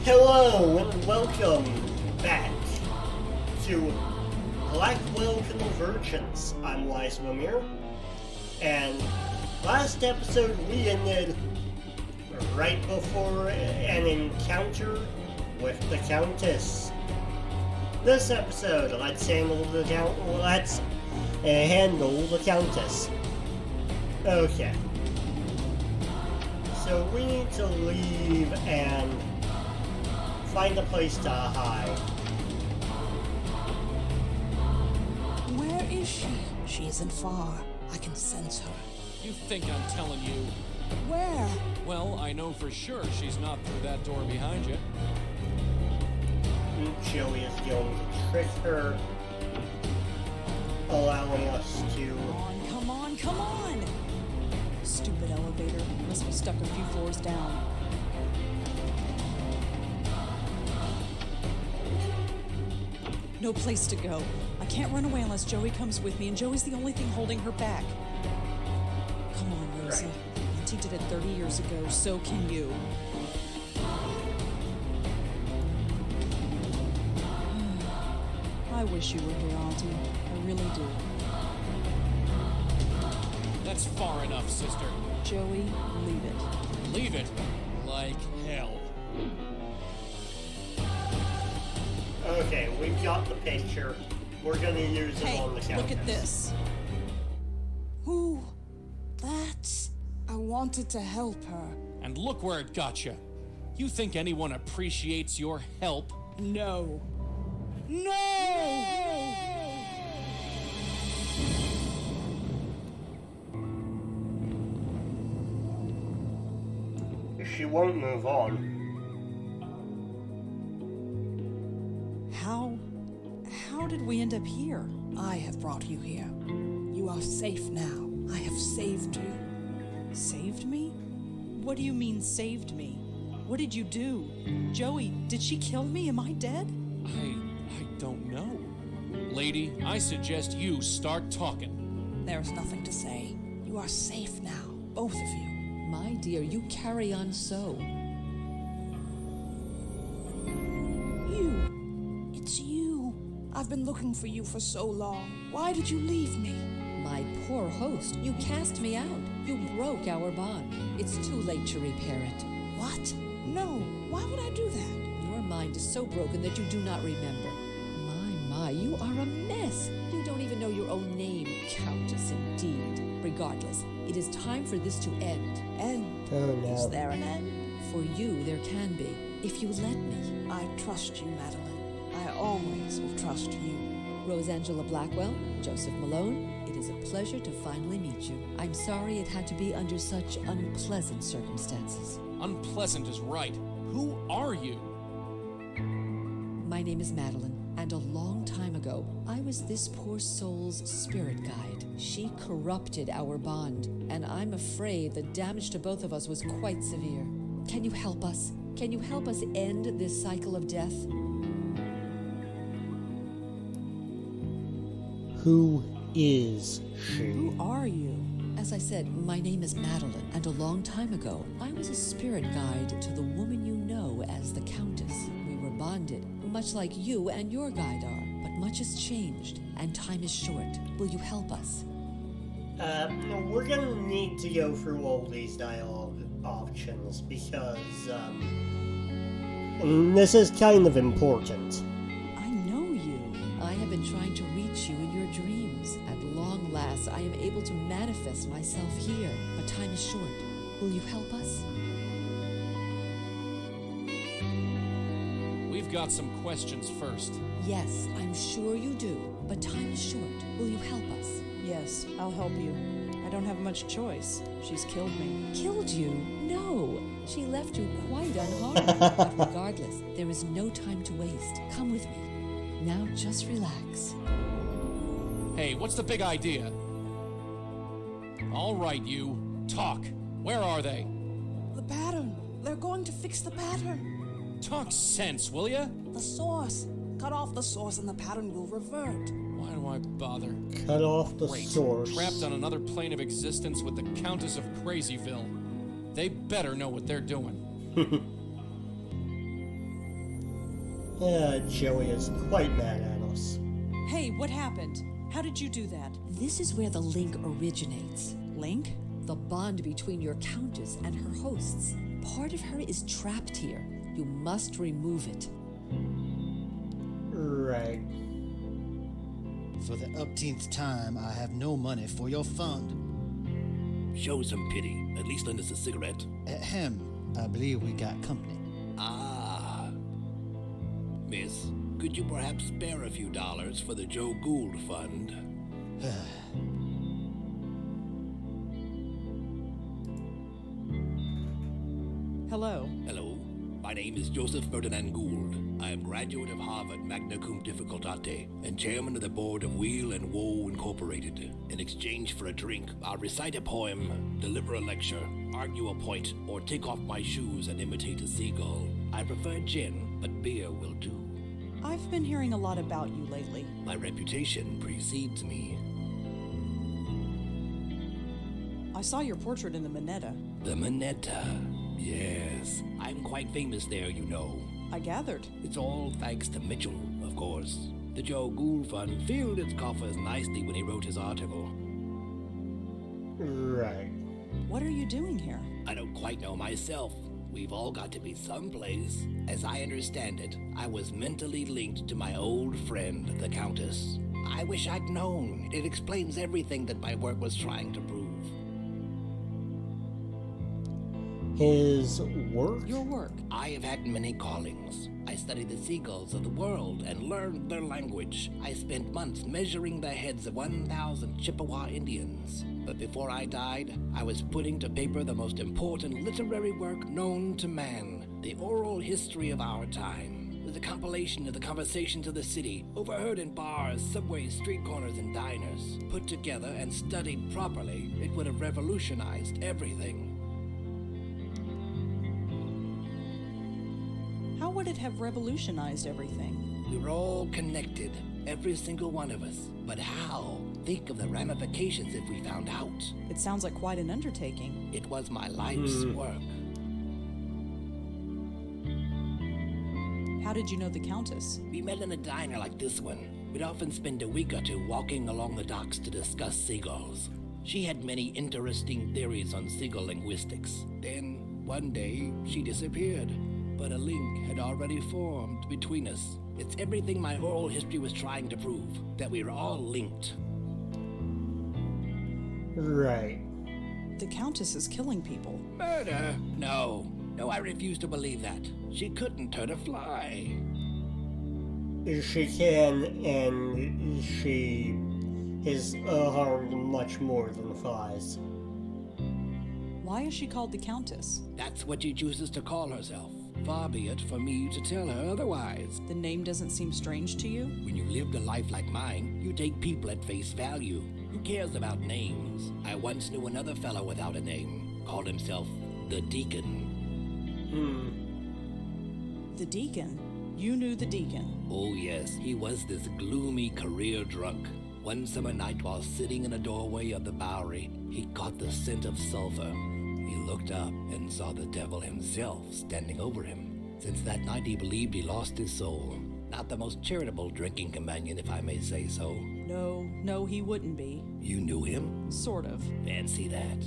Hello and welcome back to Blackwell Convergence. I'm Wisemimir, and last episode we ended right before an encounter with the Countess. This episode, let's handle the Countess. Okay. So we need to leave and find a place to hide. Where is she? She isn't far. I can sense her. You think I'm telling you? Where? Well, I know for sure she's not through that door behind you. Joey is going to trick her, allowing us to... Come on, come on! Stupid elevator. Must be stuck a few floors down. No place to go. I can't run away unless Joey comes with me, and Joey's the only thing holding her back. Come on, Rosa. Right. Auntie did it 30 years ago, so can you. I wish you were here, Auntie. I really do. That's far enough, sister. Joey, leave it. Leave it like hell. Okay, we've got the picture. We're gonna use it Hey, on the Countess. look at this. Who? That's... I wanted to help her. And look where it got you. You think anyone appreciates your help? No. No! She won't move on. How did we end up here? I have brought you here. You are safe now. I have saved you. Saved me? What do you mean, saved me? What did you do? Joey, did she kill me? Am I dead? I don't know. Lady, I suggest you start talking. There's nothing to say. You are safe now, both of you. My dear, you carry on so. You. It's you. I've been looking for you for so long. Why did you leave me? My poor host, you cast me out. You broke our bond. It's too late to repair it. What? No. Why would I do that? Your mind is so broken that you do not remember. My, you are a mess. You don't even know your own name, Countess, indeed. Regardless, it is time for this to end. End? Oh no. Is there an end? For you, there can be, if you let me. I trust you, Madeline. I always will trust you. Rosangela Blackwell, Joseph Malone, it is a pleasure to finally meet you. I'm sorry it had to be under such unpleasant circumstances. Unpleasant is right. Who are you? My name is Madeline, and a long time ago, I was this poor soul's spirit guide. She corrupted our bond, and I'm afraid the damage to both of us was quite severe. Can you help us? Can you help us end this cycle of death? Who is she? Who are you? As I said, my name is Madeline, and a long time ago, I was a spirit guide to the woman you know as the Countess. We were bonded, much like you and your guide are, but much has changed, and time is short. Will you help us? We're gonna need to go through all these dialogue options because, this is kind of important. I know you. I have been trying to reach you in your dreams. At long last, I am able to manifest myself here, but time is short. Will you help us? We've got some questions first. Yes, I'm sure you do, but time is short. Will you help us? Yes, I'll help you. I don't have much choice. She's killed me. Killed you? No. She left you quite unharmed. But regardless, there is no time to waste. Come with me. Now just relax. Hey, what's the big idea? All right, you. Talk. Where are they? The pattern. They're going to fix the pattern. Talk sense, will ya? The source. Cut off the source and the pattern will revert. Why do I bother? Cut off the Great. source. Trapped on another plane of existence with the Countess of Crazyville. They better know what they're doing. Joey is quite mad at us. Hey, what happened? How did you do that? This is where the link originates. Link? The bond between your countess and her hosts. Part of her is trapped here. You must remove it. Right. For the upteenth time, I have no money for your fund. Show some pity. At least lend us a cigarette. Ahem. I believe we got company. Ah. Miss, could you perhaps spare a few dollars for the Joe Gould Fund? Hello. Hello. My name is Joseph Ferdinand Gould. I am graduate of Harvard magna cum difficultate and chairman of the board of Wheel and Woe Incorporated. In exchange for a drink, I'll recite a poem, deliver a lecture, argue a point, or take off my shoes and imitate a seagull. I prefer gin, but beer will do. I've been hearing a lot about you lately. My reputation precedes me. I saw your portrait in the Minetta. The Minetta. Yes, I'm quite famous there, you know. I gathered. It's all thanks to Mitchell, of course. The Joe Gould Fund filled its coffers nicely when he wrote his article. Right. What are you doing here? I don't quite know myself. We've all got to be someplace. As I understand it, I was mentally linked to my old friend, the Countess. I wish I'd known. It explains everything that my work was trying to prove. His work? Your work. I have had many callings. I studied the seagulls of the world and learned their language. I spent months measuring the heads of 1,000 Chippewa Indians. But before I died, I was putting to paper the most important literary work known to man, the oral history of our time. It was a compilation of the conversations of the city, overheard in bars, subways, street corners, and diners. Put together and studied properly, it would have revolutionized everything. How would it have revolutionized everything? We were all connected, every single one of us. But how? Think of the ramifications if we found out. It sounds like quite an undertaking. It was my life's work. How did you know the Countess? We met in a diner like this one. We'd often spend a week or two walking along the docks to discuss seagulls. She had many interesting theories on seagull linguistics. Then, one day, she disappeared. But a link had already formed between us. It's everything my oral history was trying to prove, that we were all linked. Right. The Countess is killing people. Murder? No, I refuse to believe that. She couldn't hurt a fly. She can, and she is harmed much more than flies. Why is she called the Countess? That's what she chooses to call herself. Far be it for me to tell her otherwise. The name doesn't seem strange to you? When you lived a life like mine, you take people at face value. Who cares about names? I once knew another fellow without a name. Called himself the Deacon. The Deacon? You knew the Deacon? Oh yes, he was this gloomy career drunk. One summer night while sitting in a doorway of the Bowery, he caught the scent of sulfur. He looked up and saw the devil himself standing over him. Since that night he believed he lost his soul. Not the most charitable drinking companion, if I may say so. No, he wouldn't be. You knew him? Sort of. Fancy that.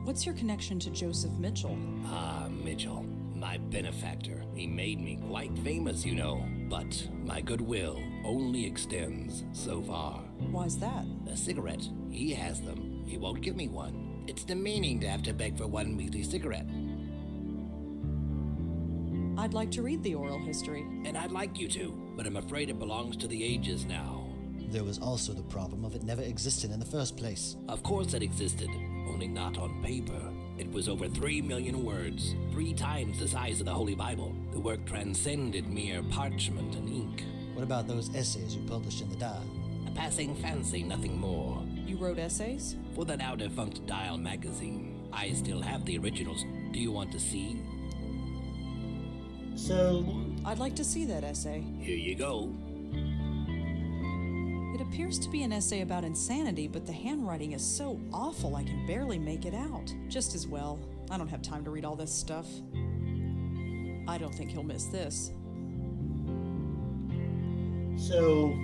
What's your connection to Joseph Mitchell? Ah, Mitchell. My benefactor. He made me quite famous, you know. But my goodwill only extends so far. Why's that? A cigarette. He has them. He won't give me one. It's demeaning to have to beg for one measly cigarette. I'd like to read the oral history. And I'd like you to, but I'm afraid it belongs to the ages now. There was also the problem of it never existing in the first place. Of course it existed, only not on paper. It was over 3 million words, 3 times the size of the Holy Bible. The work transcended mere parchment and ink. What about those essays you published in the Dial? A passing fancy, nothing more. You wrote essays? For the now-defunct Dial magazine. I still have the originals. Do you want to see? So, I'd like to see that essay. Here you go. It appears to be an essay about insanity, but the handwriting is so awful I can barely make it out. Just as well. I don't have time to read all this stuff. I don't think he'll miss this. So,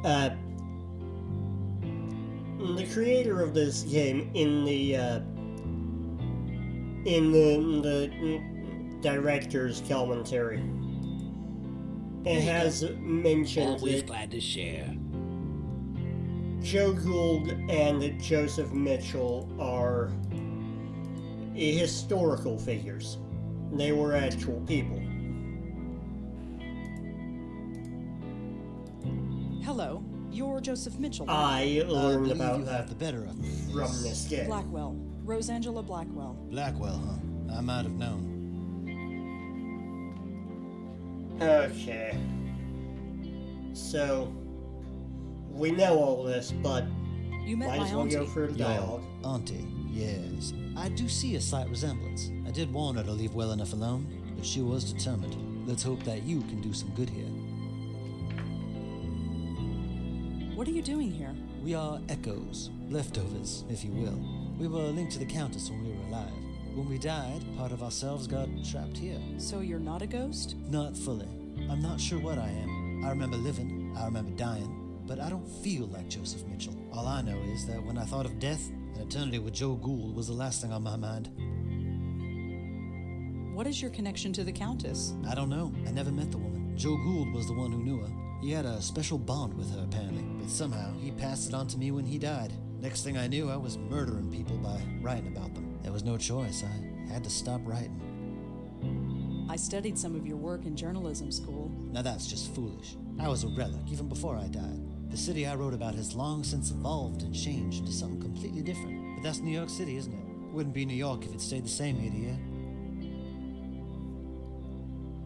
the creator of this game in the director's commentary, it has mentioned Always that glad to share. Joe Gould and Joseph Mitchell are historical figures. They were actual people. Hello, you're Joseph Mitchell. I I learned believe about you that have the better of me. from this game. Blackwell. Rosangela Blackwell. Blackwell, huh? I might have known. Okay. So, we know all this, but You met might my as well go auntie. for the dialogue. Your auntie, yes. I do see a slight resemblance. I did warn her to leave well enough alone, but she was determined. Let's hope that you can do some good here. What are you doing here? We are echoes, leftovers, if you will. We were linked to the Countess when we were alive. When we died, part of ourselves got trapped here. So you're not a ghost? Not fully. I'm not sure what I am. I remember living, I remember dying, but I don't feel like Joseph Mitchell. All I know is that when I thought of death, an eternity with Joe Gould was the last thing on my mind. What is your connection to the Countess? I don't know. I never met the woman. Joe Gould was the one who knew her. He had a special bond with her, apparently, but somehow he passed it on to me when he died. Next thing I knew, I was murdering people by writing about them. There was no choice. I had to stop writing. I studied some of your work in journalism school. Now that's just foolish. I was a relic, even before I died. The city I wrote about has long since evolved and changed into something completely different. But that's New York City, isn't it? Wouldn't be New York if it stayed the same year to year.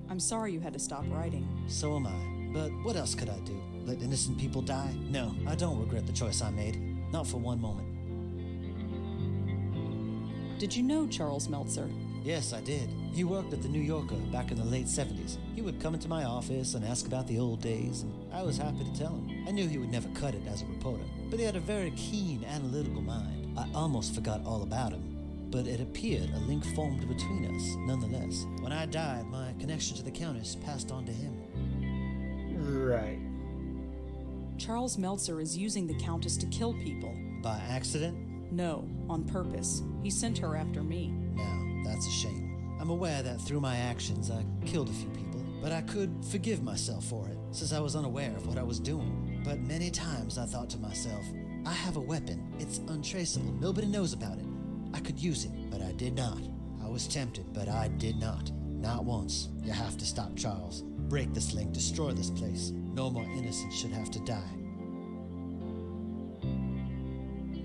I'm sorry you had to stop writing. So am I. But what else could I do? Let innocent people die? No, I don't regret the choice I made. Not for one moment. Did you know Charles Meltzer? Yes, I did. He worked at the New Yorker back in the late 70s. He would come into my office and ask about the old days, and I was happy to tell him. I knew he would never cut it as a reporter, but he had a very keen, analytical mind. I almost forgot all about him, but it appeared a link formed between us, nonetheless. When I died, my connection to the Countess passed on to him. Right. Charles Meltzer is using the Countess to kill people. By accident? No, on purpose. He sent her after me. Now, that's a shame. I'm aware that through my actions I killed a few people, but I could forgive myself for it, since I was unaware of what I was doing. But many times I thought to myself, I have a weapon. It's untraceable. Nobody knows about it. I could use it, but I did not. I was tempted, but I did not. Not once. You have to stop Charles. Break this link, destroy this place. No more innocents should have to die.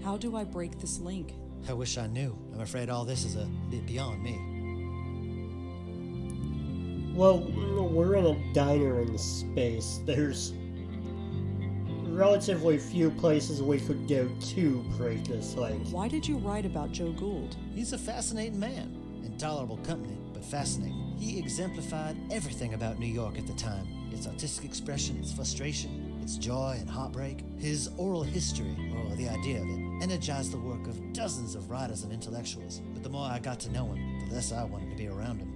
How do I break this link? I wish I knew. I'm afraid all this is a bit beyond me. Well, we're in a diner in space. There's relatively few places we could go to break this link. Why did you write about Joe Gould? He's a fascinating man. Intolerable company, but fascinating. He exemplified everything about New York at the time. Its artistic expression, its frustration, its joy and heartbreak. His oral history, or the idea of it, energized the work of dozens of writers and intellectuals. But the more I got to know him, the less I wanted to be around him.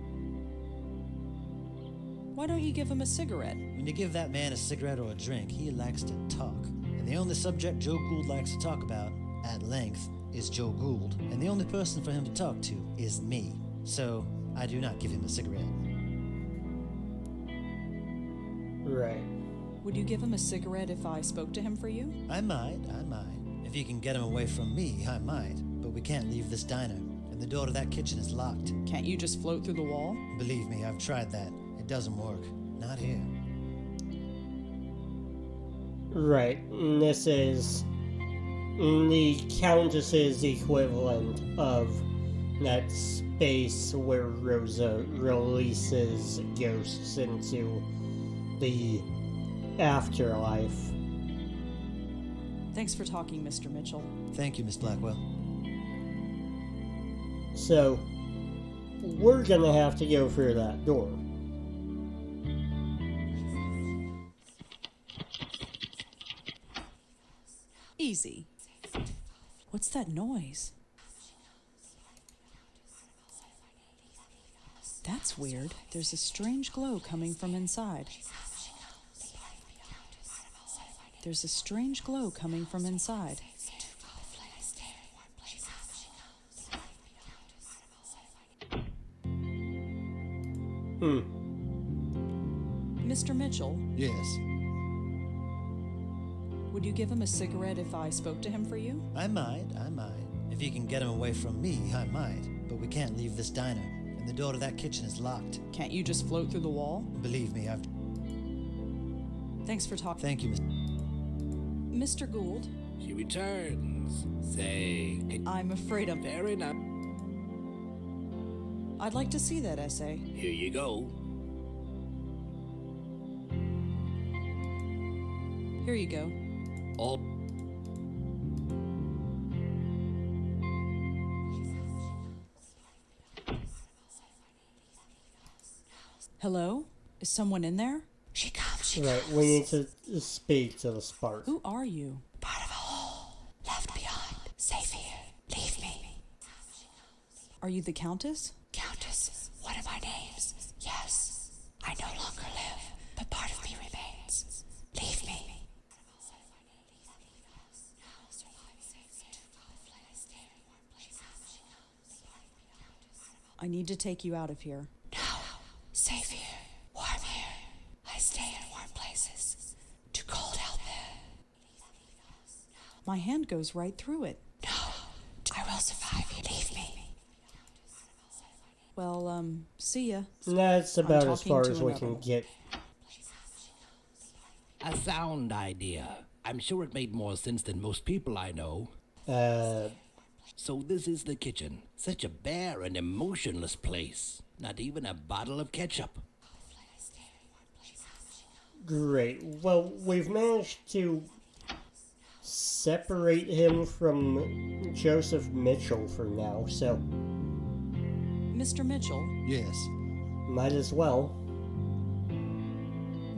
Why don't you give him a cigarette? When you give that man a cigarette or a drink, he likes to talk. And the only subject Joe Gould likes to talk about, at length, is Joe Gould. And the only person for him to talk to is me. So, I do not give him a cigarette. Right. Would you give him a cigarette if I spoke to him for you? I might. If you can get him away from me, I might. But we can't leave this diner, and the door to that kitchen is locked. Can't you just float through the wall? Believe me, I've tried that. It doesn't work. Not here. Right. And this is the Countess's equivalent of that space where Rosa releases ghosts into the afterlife. Thanks for talking, Mr. Mitchell. Thank you, Miss Blackwell. So, we're gonna have to go through that door. Easy. What's that noise? That's weird. There's a strange glow coming from inside. There's a strange glow coming from inside. Mr. Mitchell, Yes. would you give him a cigarette if I spoke to him for you? I might. If you can get him away from me, I might. But we can't leave this diner, and the door to that kitchen is locked. Can't you just float through the wall? Believe me, I've... Thanks for talking. Thank you, Miss... Mr. Gould, She returns. Say, I'm afraid I'm... fair enough. I'd like to see that essay. Here you go. Here you go. All Hello? Is someone in there? She comes, Right, we need to speak to the spark. Who are you? part of a whole. Left behind. Safe here. Leave me. Are you the Countess? Countess, one of my names. Yes. I no longer live, but part of me remains. Leave me. I need to take you out of here. No. Safe here. Warm here. I stay in warm places. Too cold out there. My hand goes right through it. No. I will survive you. Leave me. Well, see ya. That's about as talking far to as we another can one. get. a sound idea. I'm sure it made more sense than most people I know. So this is the kitchen. Such a bare and emotionless place. Not even a bottle of ketchup. Great. Well, we've managed to separate him from Joseph Mitchell for now, so Mr. Mitchell, Yes. might as well.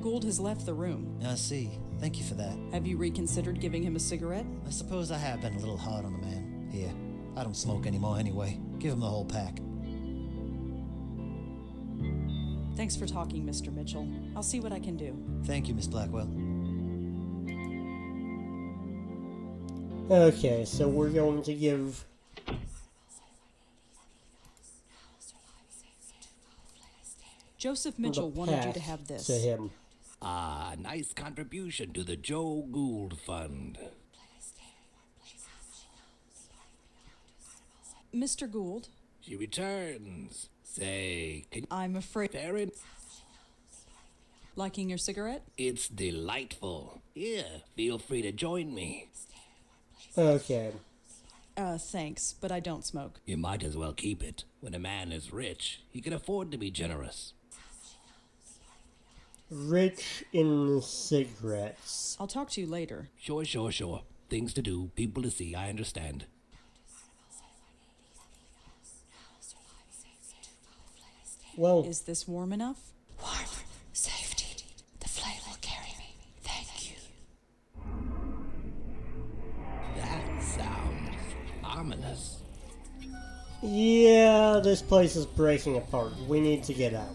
Gould has left the room. I see. Thank you for that. Have you reconsidered giving him a cigarette? I suppose I have been a little hard on the man. Here. I don't smoke anymore anyway. Give him the whole pack. Thanks for talking, Mr. Mitchell. I'll see what I can do. Thank you, Miss Blackwell. Okay, so we're going to give Joseph the Mitchell wanted you to pack have this. to him. Ah, nice contribution to the Joe Gould Fund. Mr. Gould, She returns. Say, can I'm afraid... fair in? Liking your cigarette? It's delightful. Here, feel free to join me. Okay. Thanks, but I don't smoke. You might as well keep it. When a man is rich, he can afford to be generous. Rich in cigarettes. I'll talk to you later. Sure. Things to do, people to see, I understand. Well, Is this warm enough? Warm. Safety. The flame will carry me. Thank you. That sounds ominous. yeah, this place is breaking apart. We need to get out.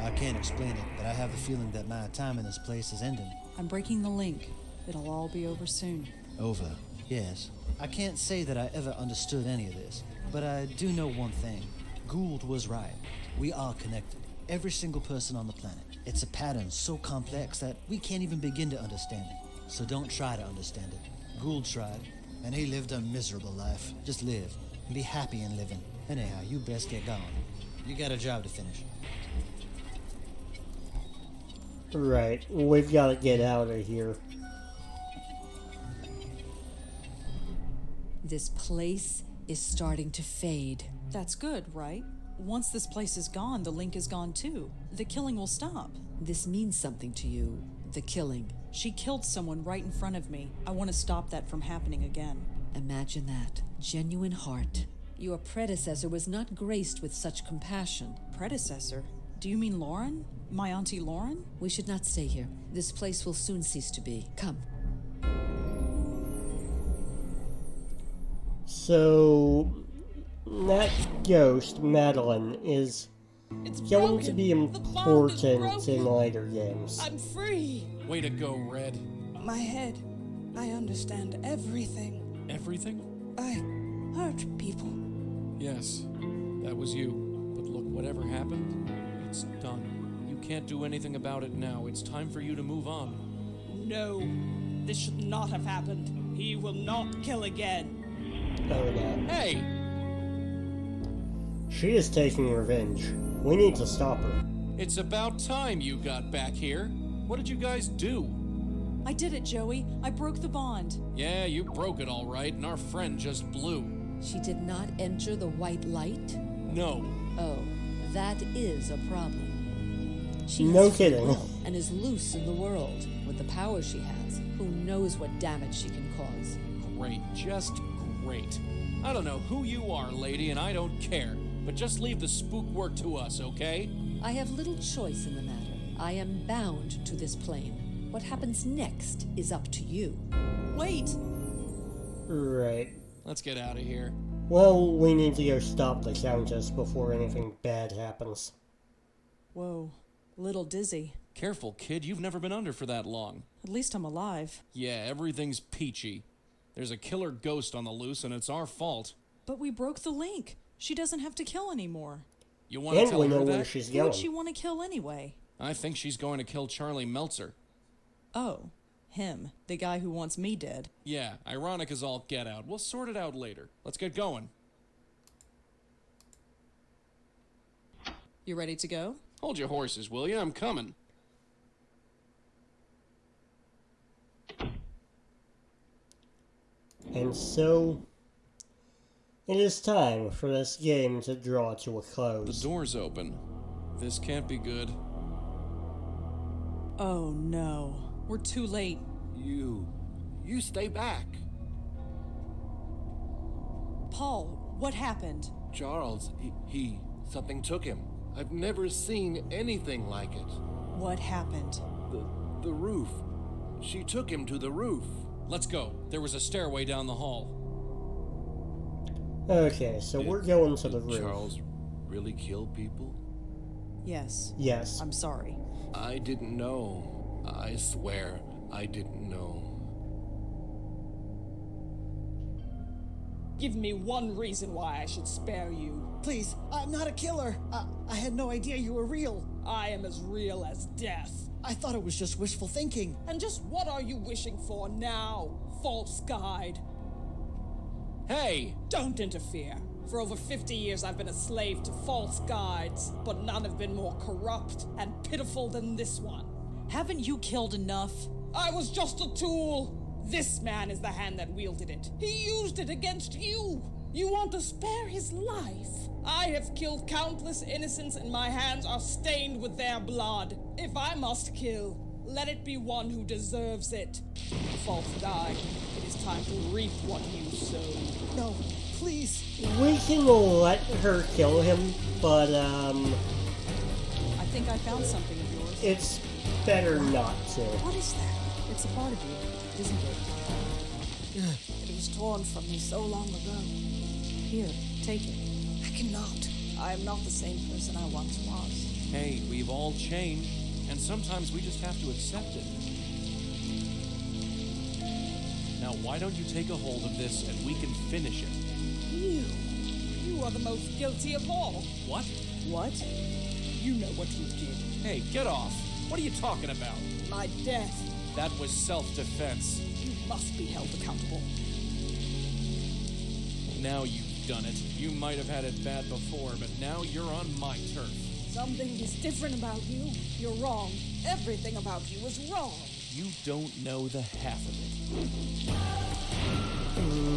I can't explain it, but I have a feeling that my time in this place is ending. I'm breaking the link. It'll all be over soon. Over. Yes. I can't say that I ever understood any of this, but I do know one thing. Gould was right. We are connected. Every single person on the planet. It's a pattern so complex that we can't even begin to understand it. So don't try to understand it. Gould tried, and he lived a miserable life. Just live, and be happy in living. Anyhow, you best get going. You got a job to finish. Right, we've got to get out of here. This place is starting to fade. That's good, right? Once this place is gone, the link is gone too. The killing will stop. This means something to you, the killing. She killed someone right in front of me. I want to stop that from happening again. Imagine that. Genuine heart. Your predecessor was not graced with such compassion. Predecessor? Do you mean Lauren? My Auntie Lauren? We should not stay here. This place will soon cease to be. Come. So, that ghost, Madeline, is It's going broken. to be The bond is important broken. in later games. I'm free. Way to go, Red. My head. I understand everything. Everything? I hurt people. Yes, that was you. But look, whatever happened, it's done. You can't do anything about it now. It's time for you to move on. No, this should not have happened. He will not kill again. Oh no. Hey! She is taking revenge. We need to stop her. It's about time you got back here. What did you guys do? I did it, Joey. I broke the bond. Yeah, you broke it all right, and our friend just blew. She did not enter the white light? No. Oh, that is a problem. She No has free kidding. will and is loose in the world. With the power she has, who knows what damage she can cause. Great, just great. I don't know who you are, lady, and I don't care. But just leave the spook work to us, okay? I have little choice in the matter. I am bound to this plane. What happens next is up to you. Wait! Right. Let's get out of here. Well, we need to go stop the Countess before anything bad happens. Whoa, little dizzy. Careful, kid. You've never been under for that long. At least I'm alive. Yeah, everything's peachy. There's a killer ghost on the loose, and it's our fault. But we broke the link. She doesn't have to kill anymore. You want to And tell we her know where that? she's Who would going. she want to kill anyway? I think she's going to kill Charlie Meltzer. Oh, him. The guy who wants me dead. Yeah, ironic as all get out. We'll sort it out later. Let's get going. You ready to go? Hold your horses, will you? I'm coming. And so, it is time for this game to draw to a The close. door's open. This can't be good. Oh no. We're too late. You stay back. Paul, what happened? Charles, something took him. I've never seen anything like it. What happened? The roof. She took him to the roof. Let's go. There was a stairway down the hall. Okay, so we're going to the Did roof. Charles really kill people? Yes. Yes. I'm sorry. I didn't know. I swear I didn't know. Give me one reason why I should spare you. Please, I'm not a killer. I had no idea you were real. I am as real as death. I thought it was just wishful thinking. And just what are you wishing for now, false guide? Hey! Don't interfere. For over 50 years I've been a slave to false guides, but none have been more corrupt and pitiful than this one. Haven't you killed enough? I was just a tool. This man is the hand that wielded it. He used it against you. You want to spare his life? I have killed countless innocents and my hands are stained with their blood. If I must kill, let it be one who deserves it. False guide, it is time to reap what you sowed. No, please. We can let her kill him, but, I think I found something of yours. it's better not to. What is that? It's a part of you, isn't it? It was torn from me so long ago. Here, take it. I cannot. I am not the same person I once was. Hey, we've all changed, and sometimes we just have to accept it. Now, why don't you take a hold of this and we can finish it? You are the most guilty of all. What? What? You know what you did. Hey, get off. What are you talking about? My death. That was self-defense. You must be held accountable. Now you've done it. You might have had it bad before, but now you're on my turf. Something is different about you. You're wrong. Everything about you is wrong. You don't know the half of it.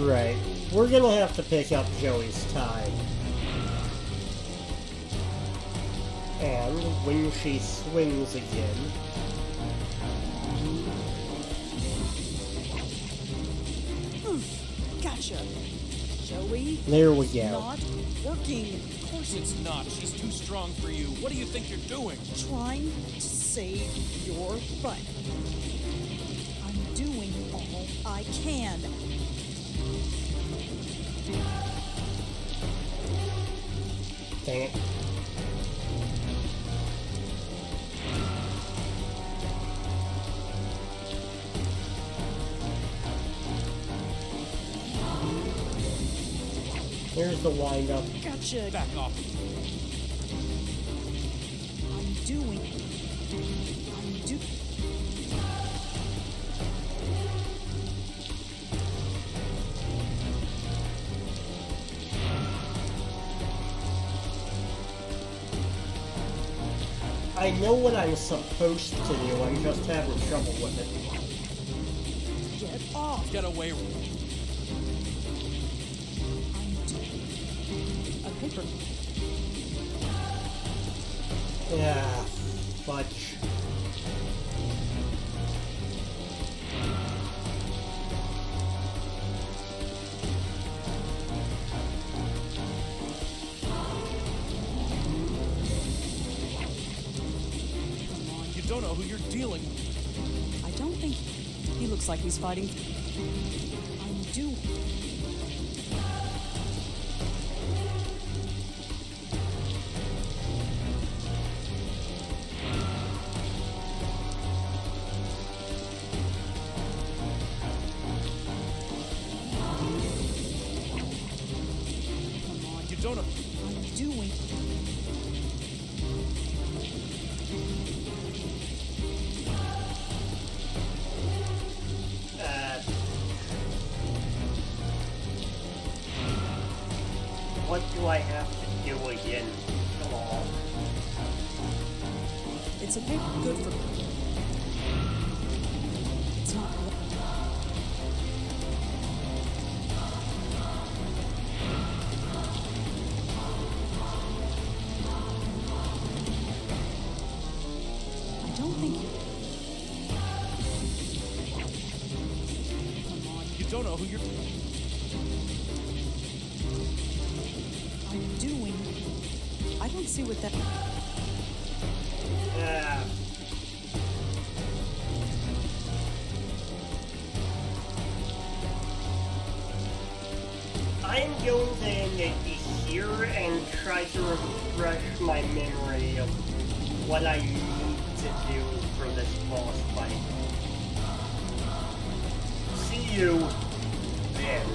Right. We're gonna have to pick up Joey's time. And when she swings again, Gotcha. Joey, there we go. not working. Of course it's not. She's too strong for you. What do you think you're doing? Trying to save your butt. I'm doing all I can. Dang it. Here's the wind-up. Gotcha. Back off. I'm doing. I know what I'm supposed to do, I'm just having trouble with it. Get off. Get away. A paper. Yeah, fudge. You don't know who you're dealing with. I don't think he looks like he's fighting. I'm doing. You don't know. I'm doing. What do I have to do again? Come on. It's a bit good for. It's not. I don't think you. You don't know who you're. I'm doing. I don't see what that. Yeah. I'm going to end it here and try to refresh my memory of what I need to do for this boss fight. See you then.